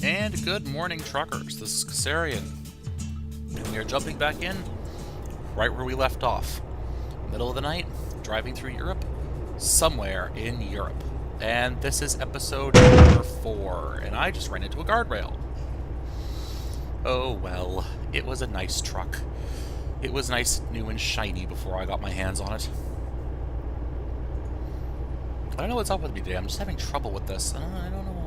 And good morning, truckers. This is Kassarian. And we are jumping back in right where we left off. Middle of the night, driving through Europe, somewhere in Europe. And this is episode number 4, and I just ran into a guardrail. Oh well, it was a nice truck. It was nice, new and shiny before I got my hands on it. I don't know what's up with me today. I'm just having trouble with this. I don't know why.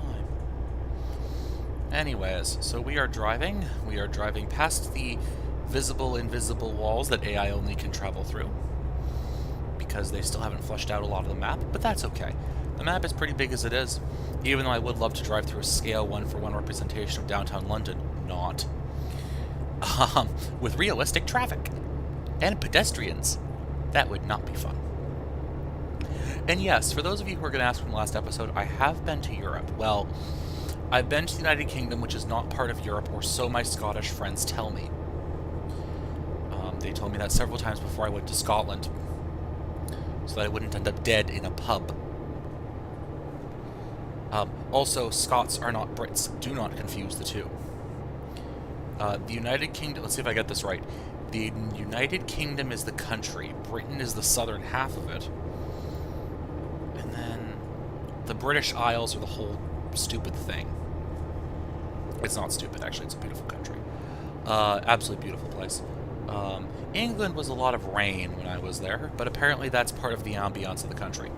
Anyways, so we are driving. We are driving past the invisible walls that AI only can travel through, because they still haven't fleshed out a lot of the map, but that's okay. The map is pretty big as it is, even though I would love to drive through a scale 1-for-1 representation of downtown London. Not. With realistic traffic and pedestrians. That would not be fun. And yes, for those of you who are going to ask from the last episode, I have been to Europe. Well, I've been to the United Kingdom, which is not part of Europe, or so my Scottish friends tell me. They told me that several times before I went to Scotland, so that I wouldn't end up dead in a pub. Also, Scots are not Brits. Do not confuse the two. The United Kingdom, let's see if I get this right. The United Kingdom is the country. Britain is the southern half of it. And then the British Isles are the whole stupid thing. It's not stupid, actually. It's a beautiful country. Absolutely beautiful place. England was a lot of rain when I was there, but apparently that's part of the ambiance of the country.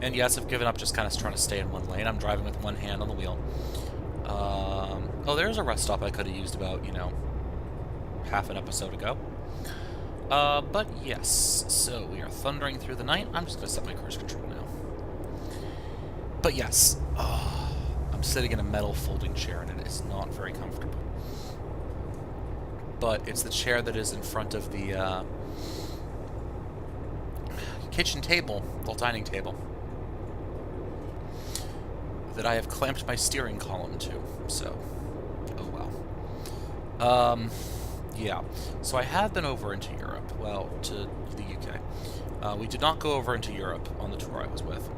And yes, I've given up just kind of trying to stay in one lane. I'm driving with one hand on the wheel. Oh, there's a rest stop I could have used about, half an episode ago. But yes, so we are thundering through the night. I'm just going to set my cruise control now. But yes, I'm sitting in a metal folding chair, and it is not very comfortable. But it's the chair that is in front of the kitchen table, well, dining table, that I have clamped my steering column to, so, oh well. Yeah, so I have been over into Europe, well, to the UK. We did not go over into Europe on the tour I was with.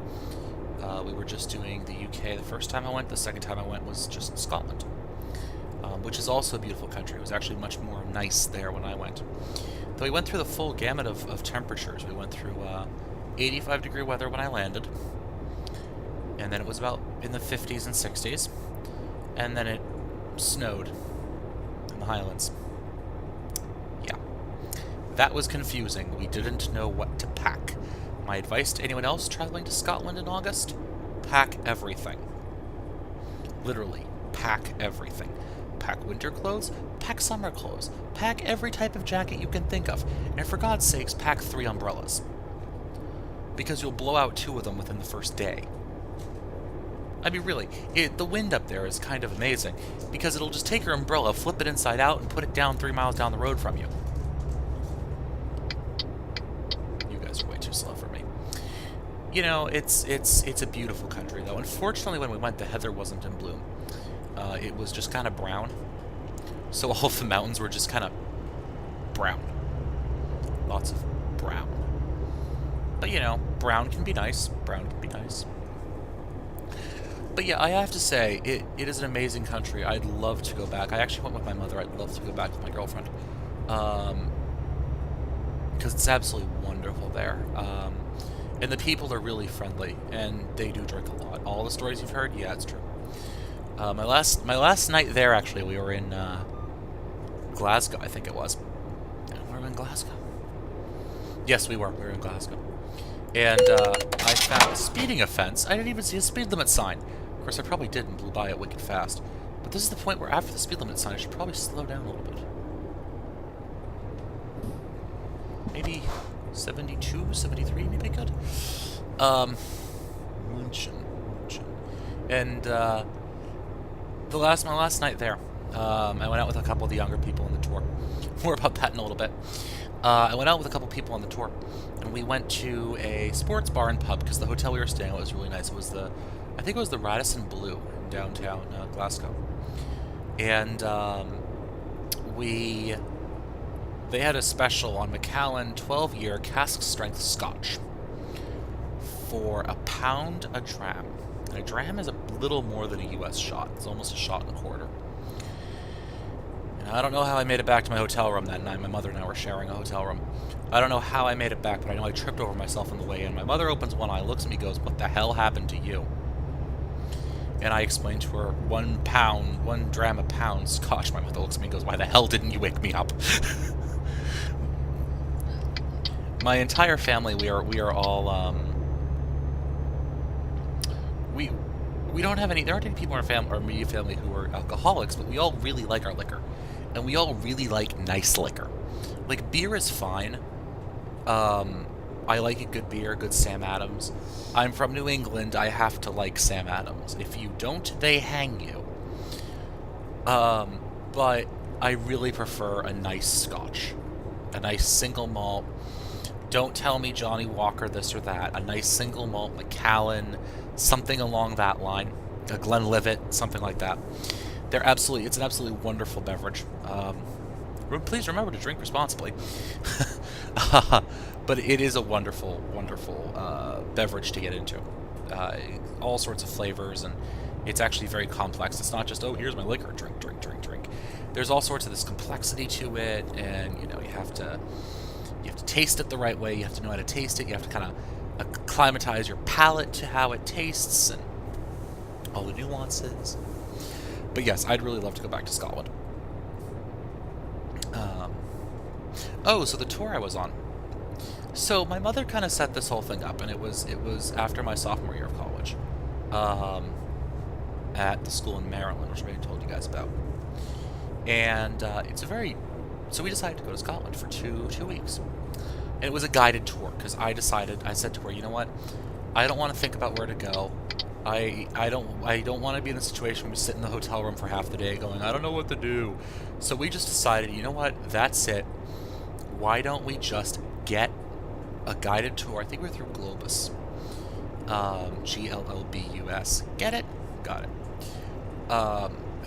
We were just doing the UK the first time I went. The second time I went was just Scotland, which is also a beautiful country. It was actually much more nice there when I went. Though we went through the full gamut of temperatures. We went through 85-degree weather when I landed, and then it was about in the 50s and 60s, and then it snowed in the Highlands. Yeah. That was confusing. We didn't know what to pack. My advice to anyone else traveling to Scotland in August: pack everything. Literally, pack everything. Pack winter clothes, pack summer clothes, pack every type of jacket you can think of, and for God's sakes, pack 3 umbrellas. Because you'll blow out 2 of them within the first day. I mean, really, the wind up there is kind of amazing, because it'll just take your umbrella, flip it inside out, and put it down 3 miles down the road from you. You guys are way too slow for me. It's a beautiful country, though. Unfortunately, when we went, the heather wasn't in bloom. It was just kind of brown. So all of the mountains were just kind of brown. Lots of brown. But, brown can be nice. Brown can be nice. But yeah, I have to say, it is an amazing country. I'd love to go back. I actually went with my mother. I'd love to go back with my girlfriend. Because it's absolutely wonderful there. And the people are really friendly, and they do drink a lot. All the stories you've heard, yeah, it's true. My last night there, actually, we were in Glasgow, I think it was. Were we in Glasgow? Yes, we were. We were in Glasgow. And I found a speeding offense. I didn't even see a speed limit sign. Of course, I probably did and blew by it wicked fast. But this is the point where after the speed limit sign, I should probably slow down a little bit. Maybe 72, 73, maybe good. München. And my last night there, I went out with a couple of the younger people on the tour. More about that in a little bit. I went out with a couple people on the tour, and we went to a sports bar and pub, because the hotel we were staying at was really nice. It was I think it was the Radisson Blue in downtown Glasgow. And they had a special on Macallan 12-year cask strength scotch for £1 a dram. A dram is a little more than a U.S. shot. It's almost a shot and a quarter. And I don't know how I made it back to my hotel room that night. My mother and I were sharing a hotel room. I don't know how I made it back, but I know I tripped over myself on the way in. My mother opens one eye, looks at me, goes, "What the hell happened to you?" And I explained to her, 1 pound, 1 dram a pound scotch. My mother looks at me and goes, "Why the hell didn't you wake me up?" My entire family, we are all, we don't have any, there aren't any people in our immediate family who are alcoholics, but we all really like our liquor. And we all really like nice liquor. Like, beer is fine. I like a good beer, good Sam Adams. I'm from New England, I have to like Sam Adams. If you don't, they hang you. But I really prefer a nice scotch. A nice single malt. Don't tell me Johnny Walker this or that. A nice single malt Macallan, something along that line. A Glenlivet, something like that. It's an absolutely wonderful beverage. Please remember to drink responsibly. But it is a wonderful, wonderful beverage to get into. All sorts of flavors, and it's actually very complex. It's not just, oh, here's my liquor, drink, drink, drink, drink. There's all sorts of this complexity to it, and you have to taste it the right way. You have to know how to taste it. You have to kind of acclimatize your palate to how it tastes and all the nuances. But yes, I'd really love to go back to Scotland. So the tour I was on. So my mother kind of set this whole thing up, and it was after my sophomore year of college, at the school in Maryland, which I already told you guys about. And so we decided to go to Scotland for two weeks. And it was a guided tour, because I said to her, you know what, I don't want to think about where to go. I don't want to be in a situation where we sit in the hotel room for half the day going, I don't know what to do. So we just decided, you know what, that's it. Why don't we just get a guided tour? I think we're through Globus. GLLBUS. Get it? Got it.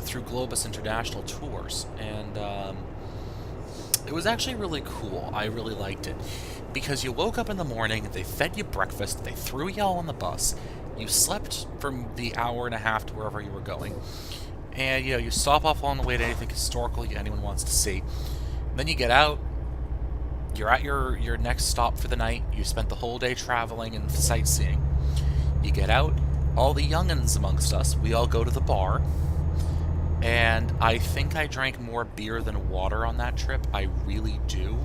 Through Globus International Tours. And it was actually really cool. I really liked it. Because you woke up in the morning, they fed you breakfast, they threw you all on the bus, you slept from the hour and a half to wherever you were going, and you stop off on the way to anything historical anyone wants to see. And then you get out, you're at your next stop for the night, you spent the whole day traveling and sightseeing. You get out, all the young'uns amongst us, we all go to the bar, and I think I drank more beer than water on that trip. I really do.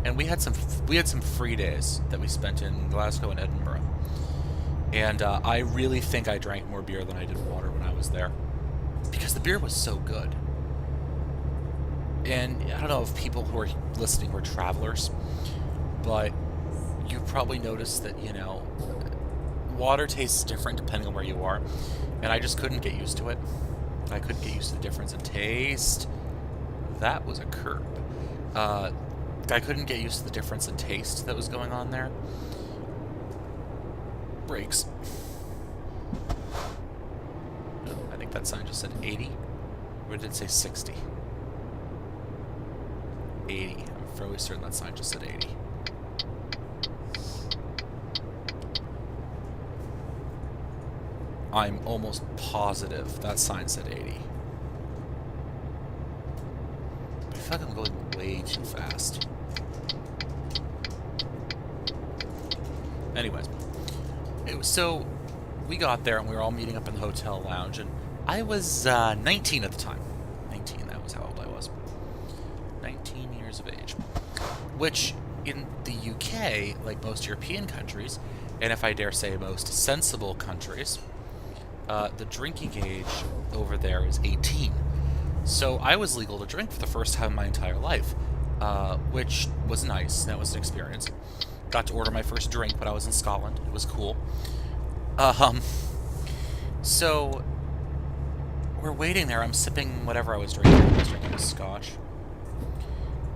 And we had some free days that we spent in Glasgow and Edinburgh. And I really think I drank more beer than I did water when I was there. Because the beer was so good. And I don't know if people who are listening were travelers, but you probably noticed that, water tastes different depending on where you are. And I just couldn't get used to it. I couldn't get used to the difference in taste. That was a curb. I couldn't get used to the difference in taste that was going on there. Brakes. I think that sign just said 80. Or did it say 60? 80. I'm fairly certain that sign just said 80. I'm almost positive that sign said 80. I feel like I'm going way too fast. Anyways, so we got there and we were all meeting up in the hotel lounge, and I was 19 at the time. 19, that was how old I was. 19 years of age. Which, in the UK, like most European countries, and if I dare say most sensible countries, the drinking age over there is 18. So I was legal to drink for the first time in my entire life, which was nice. That was an experience. Got to order my first drink when I was in Scotland. It was cool. So we're waiting there. I'm sipping whatever I was drinking. I was drinking a scotch.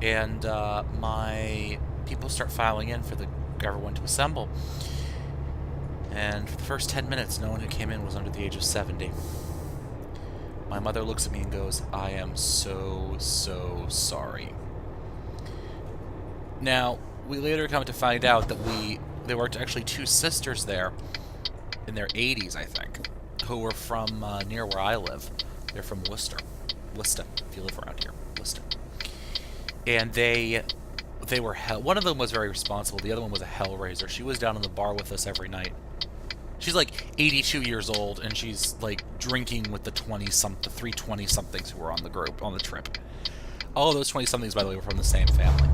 And my people start filing in for everyone to assemble. And for the first 10 minutes, no one who came in was under the age of 70. My mother looks at me and goes, I am so sorry. Now, we later come to find out that there were actually two sisters there in their 80s, I think, who were from near where I live. They're from Worcester, if you live around here, Worcester. And they were one of them was very responsible. The other one was a hellraiser. She was down in the bar with us every night. She's like 82 years old, and she's like drinking with the 3 20-somethings who were on the trip. All of those 20-somethings, by the way, were from the same family.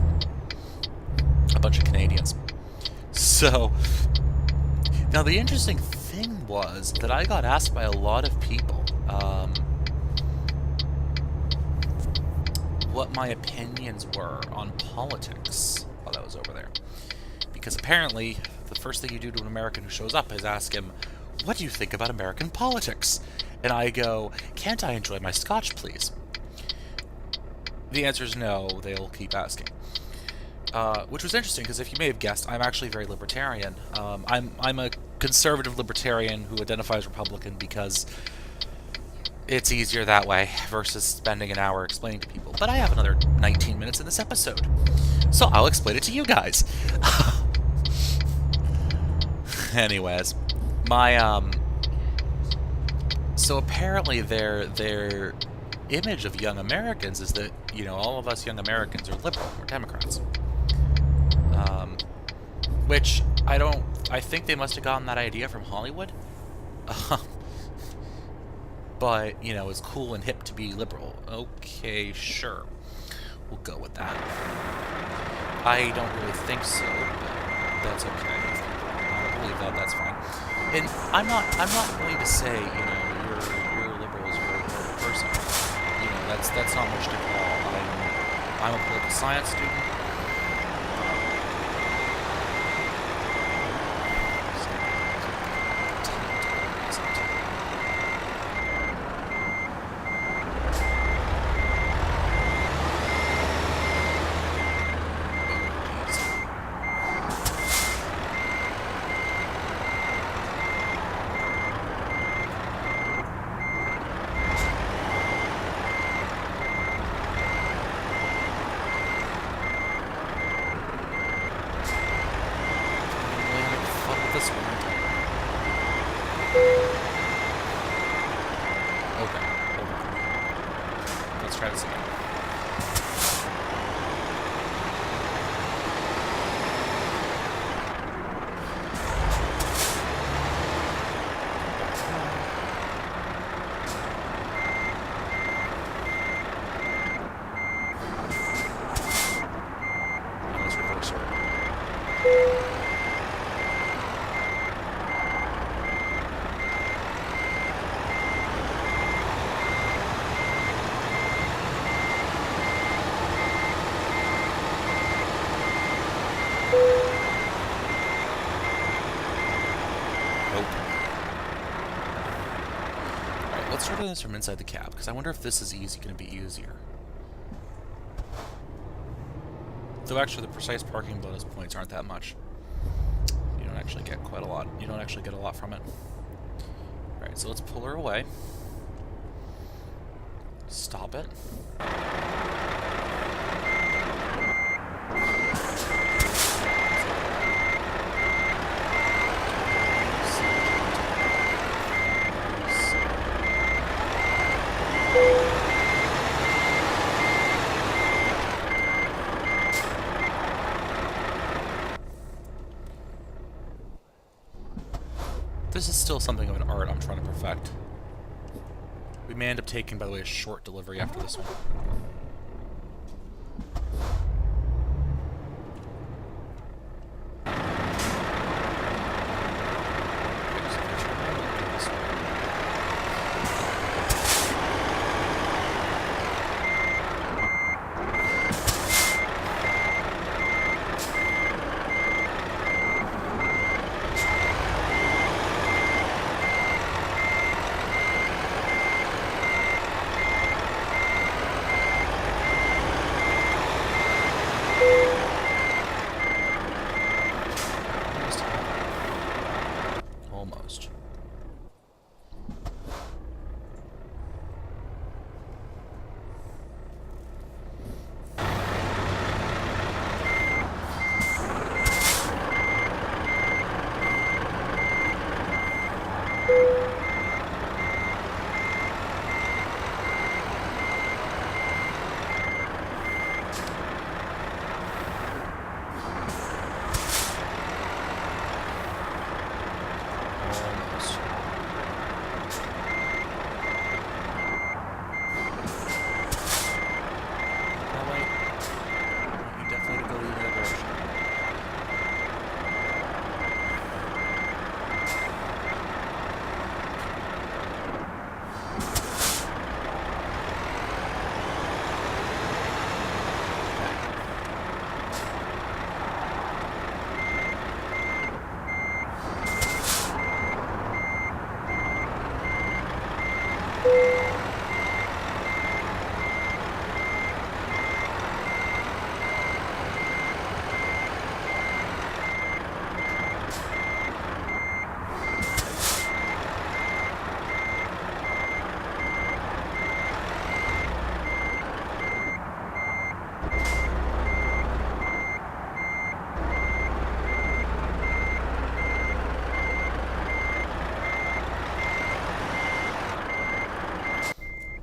A bunch of Canadians. So, now the interesting thing was that I got asked by a lot of people what my opinions were on politics while I was over there. Because apparently, the first thing you do to an American who shows up is ask him, what do you think about American politics? And I go, can't I enjoy my scotch, please? The answer is no, they'll keep asking. Which was interesting, because if you may have guessed, I'm actually very libertarian. I'm a conservative libertarian who identifies Republican because it's easier that way versus spending an hour explaining to people. But I have another 19 minutes in this episode, so I'll explain it to you guys. Anyways, so apparently their image of young Americans is that, all of us young Americans are liberal, we're Democrats. Which I think they must have gotten that idea from Hollywood. But, it's cool and hip to be liberal. Okay, sure. We'll go with that. I don't really think so, but that's okay. I believe that's fine. And I'm not going to say, you're a liberal is a very important person. That's not much to call. I'm a political science student. Let's try doing this from inside the cab, because I wonder if this is going to be easier. Though actually the precise parking bonus points aren't that much. You don't actually get quite a lot. You don't actually get a lot from it. Alright, so let's pull her away. Stop it. This is still something of an art I'm trying to perfect. We may end up taking, by the way, a short delivery after this one.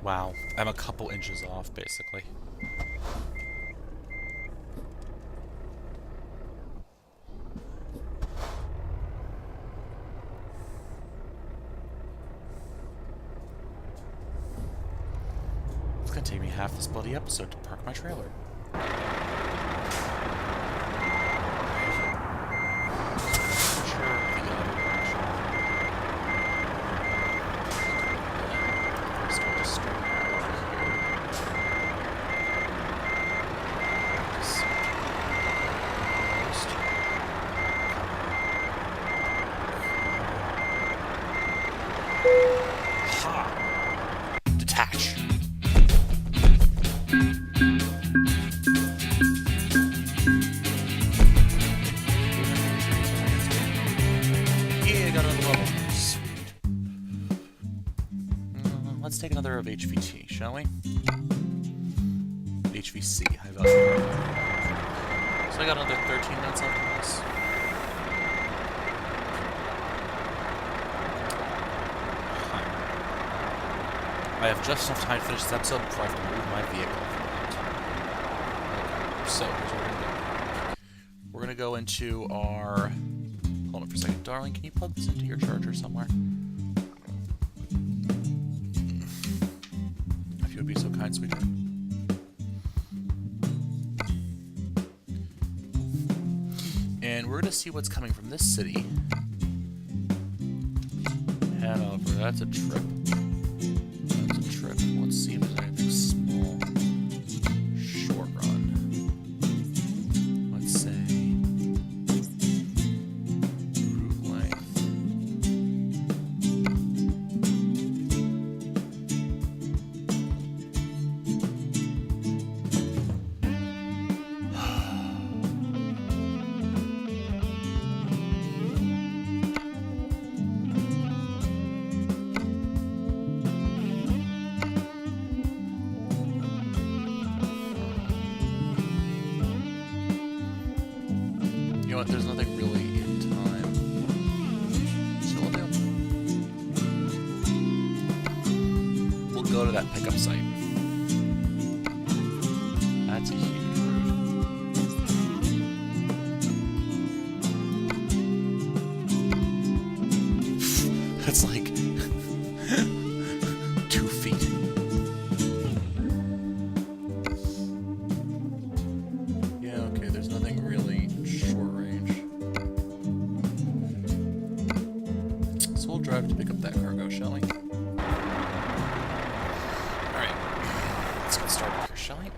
Wow, I'm a couple inches off, basically. It's gonna take me half this bloody episode to park my trailer. Detach. Yeah, got another level. Sweet. Let's take another of HVT, shall we? HVC, high value. So I got another 13 minutes left in this. I have just enough time to finish this episode before I have to move my vehicle. Okay, so here's what we're gonna do. We're gonna go into our... Hold on for a second. Darling, can you plug this into your charger somewhere? If you would be so kind, sweetheart. And we're gonna see what's coming from this city. Hanover, that's a trip. Let's see if there's anything small. Short run. Let's say route length. You know what, there's nothing really in time. So we'll go to that pickup site. That's a huge route. That's like 2 feet. Yeah, okay, there's nothing really short range. So we'll drive to pick up that cargo, shall we? Alright, let's get started here, shall we?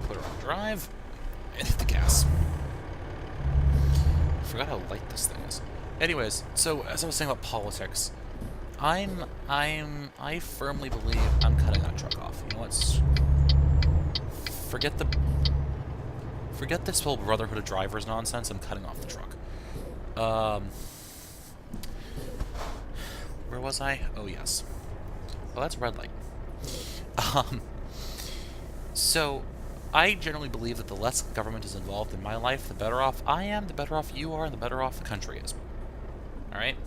Put her on drive, and hit the gas. I forgot how light this thing is. Anyways, so as I was saying about politics, I firmly believe I'm cutting that truck off. You know what? Forget this whole Brotherhood of Drivers nonsense. I'm cutting off the truck. Where was I? Oh, yes. Oh, that's a red light. So, I generally believe that the less government is involved in my life, the better off I am, the better off you are, and the better off the country is. Alright?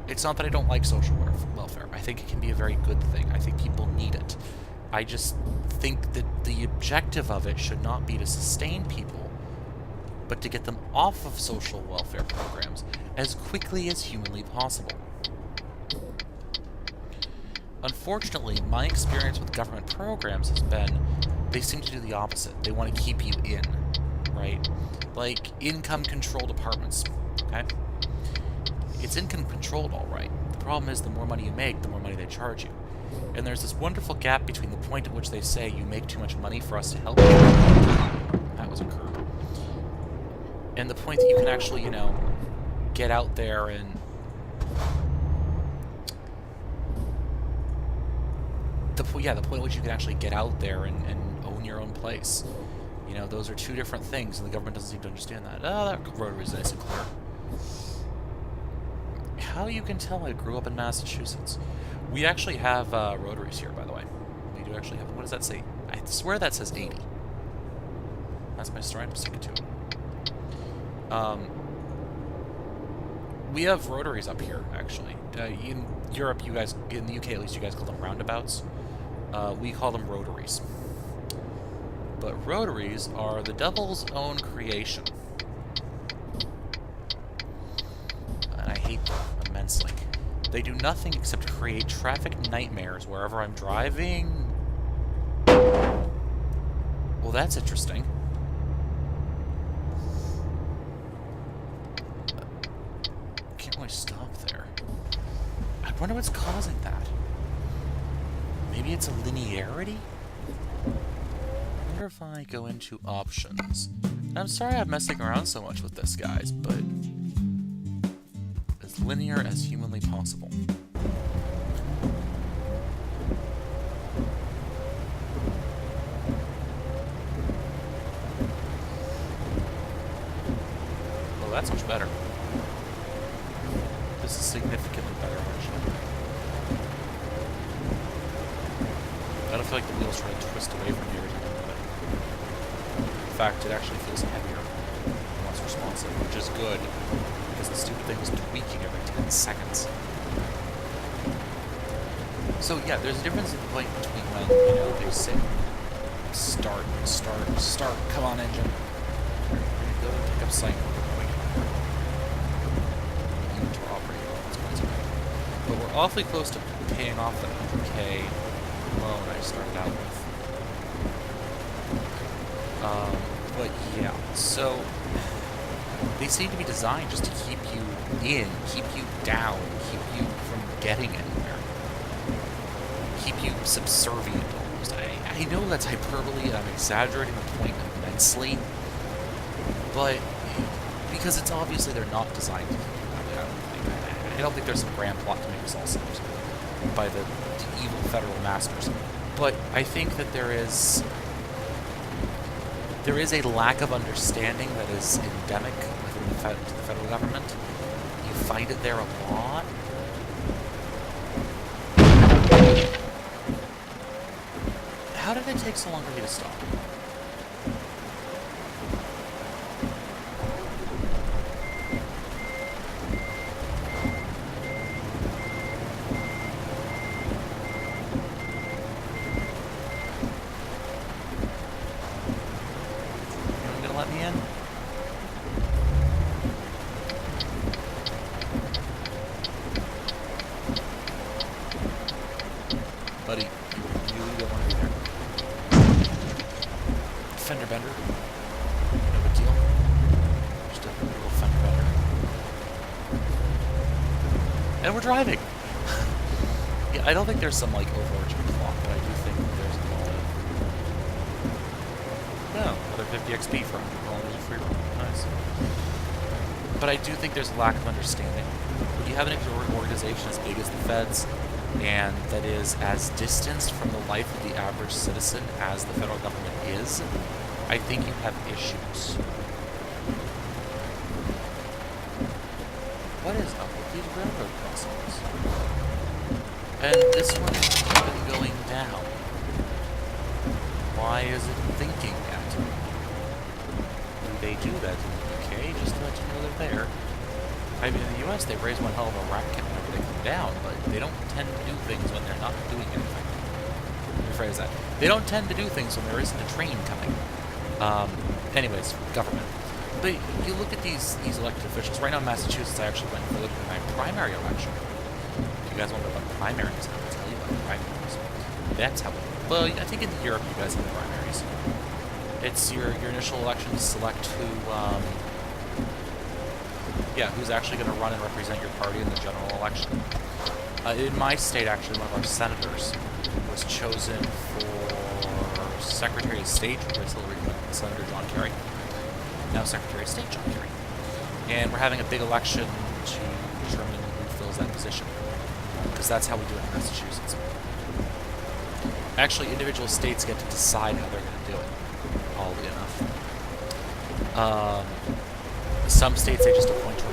It's not that I don't like social welfare. I think it can be a very good thing. I think people need it. I just think that the objective of it should not be to sustain people, but to get them off of social welfare programs as quickly as humanly possible. Unfortunately, my experience with government programs has been they seem to do the opposite. They want to keep you in, right? Like income control departments, okay? It's income controlled, all right. The problem is the more money you make, the more money they charge you. And there's this wonderful gap between the point at which they say you make too much money for us to help you. That was a curve. And the point that you can actually, you know, get out there and... the point at which you can actually get out there and own your own place. You know, those are two different things, and the government doesn't seem to understand that. Oh, that rotary is nice and clear. How you can tell I grew up in Massachusetts. We actually have rotaries here, by the way. We do actually have... What does that say? I swear that says 80. That's my story. I'm sticking to it. We have rotaries up here, actually. In Europe, you guys, in the UK at least, you guys call them roundabouts. We call them rotaries. But rotaries are the devil's own creation. And I hate them immensely. They do nothing except create traffic nightmares wherever I'm driving. Well, that's interesting. Can't really stop there. I wonder what's causing that. Maybe it's a linearity? I wonder if I go into options. I'm sorry I'm messing around so much with this, guys, but as linear as humanly possible. Well, that's much better. This is significantly better, actually. I don't feel like the wheels try to twist away from me every time I move it. In fact, it actually feels heavier and less responsive, which is good, because the stupid thing is tweaking every 10 seconds. So yeah, there's a difference in the point between when, you know, they say, start, come on engine. We're gonna go pick up site. But we're awfully close to paying off that 100K loan I started out with. But yeah, so they seem to be designed just to keep you in, keep you down, keep you from getting anywhere, keep you subservient almost. I know that's hyperbole and I'm exaggerating the point immensely, but because it's obviously they're not designed to keep you that way. I don't think there's some grand plot to make us all slaves by the evil federal masters. But I think that there is a lack of understanding that is endemic within the federal government. You find it there a lot. How did it take so long for me to stop? Let me in? Buddy, you don't want to be there. Fender bender. No big deal. Just a little fender bender. And we're driving! Yeah, I don't think there's some, like, overarching plot, but I do think there's a lot of... No, another 50 XP for 100 kilometers of free roam. Nice. But I do think there's a lack of understanding. When you have an organization as big as the Feds, and that is as distanced from the life of the average citizen as the federal government is, I think you have issues. What is up with these railroad crossings? And this one is even going down. Why is it thinking that? Do they do that in the UK just to let you know they're there? I mean, in the US, they raise one hell of a racket whenever they come down, but they don't tend to do things when they're not doing anything. Let me rephrase that. They don't tend to do things when there isn't a train coming. Anyways, government. But you look at these elected officials. Right now in Massachusetts, I actually went and voted in my primary election. If you guys want to know about primaries, I will tell you about primaries. That's how it... Well, I think in Europe you guys have primaries. It's your initial election to select who, who's actually going to run and represent your party in the general election. In my state, actually, one of our senators was chosen for Secretary of State, replaced Hillary Clinton, Senator John Kerry. Now Secretary of State John Kerry. And we're having a big election to determine who fills that position. Because that's how we do it in Massachusetts. Actually, individual states get to decide how they're going to do it, oddly enough. Some states, they just appoint a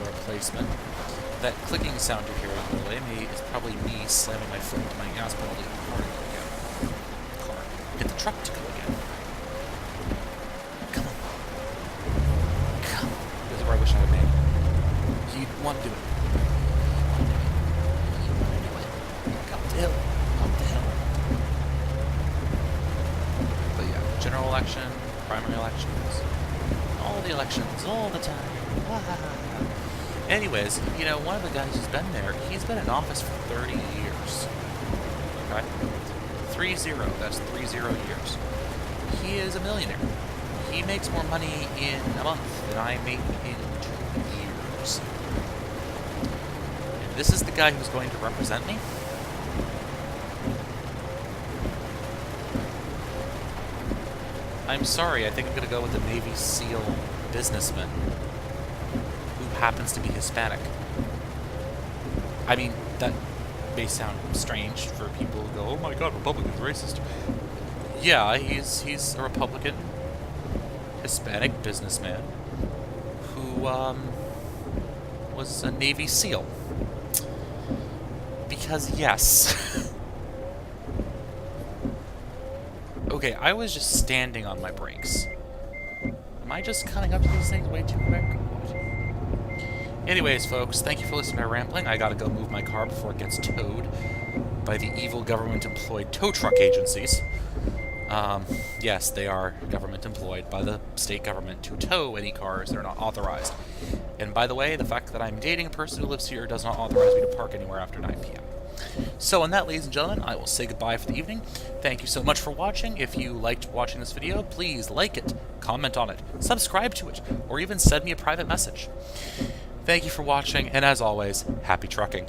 replacement. That clicking sound you're hearing, by the way, is probably me slamming my foot into my gas pedal to get the car to go again. Get the truck to go again. Come on. Come on. This is where I wish I had made. want to do it. You want to do it. Walk up the hill. Up the hill. But yeah, general election, primary elections, all the elections, all the time. Anyways, you know, one of the guys who's been there, he's been in office for 30 years. Okay? 30, that's 30 years. He is a millionaire. He makes more money in a month than I make in 2 years. And this is the guy who's going to represent me? I'm sorry, I think I'm going to go with the Navy SEAL businessman who happens to be Hispanic. I mean, that may sound strange for people who go, oh my god, Republican's racist. Yeah, he's a Republican, Hispanic businessman who was a Navy SEAL. Because yes. Okay, I was just standing on my brakes. Am I just cutting up to these things way too quick? What? Anyways, folks, thank you for listening to my rambling. I gotta go move my car before it gets towed by the evil government-employed tow truck agencies. Yes, they are government-employed by the state government to tow any cars that are not authorized. And by the way, the fact that I'm dating a person who lives here does not authorize me to park anywhere after 9 p.m. So on that, ladies and gentlemen, I will say goodbye for the evening. Thank you so much for watching. If you liked watching this video, please like it, comment on it, subscribe to it, or even send me a private message. Thank you for watching, and as always, happy trucking.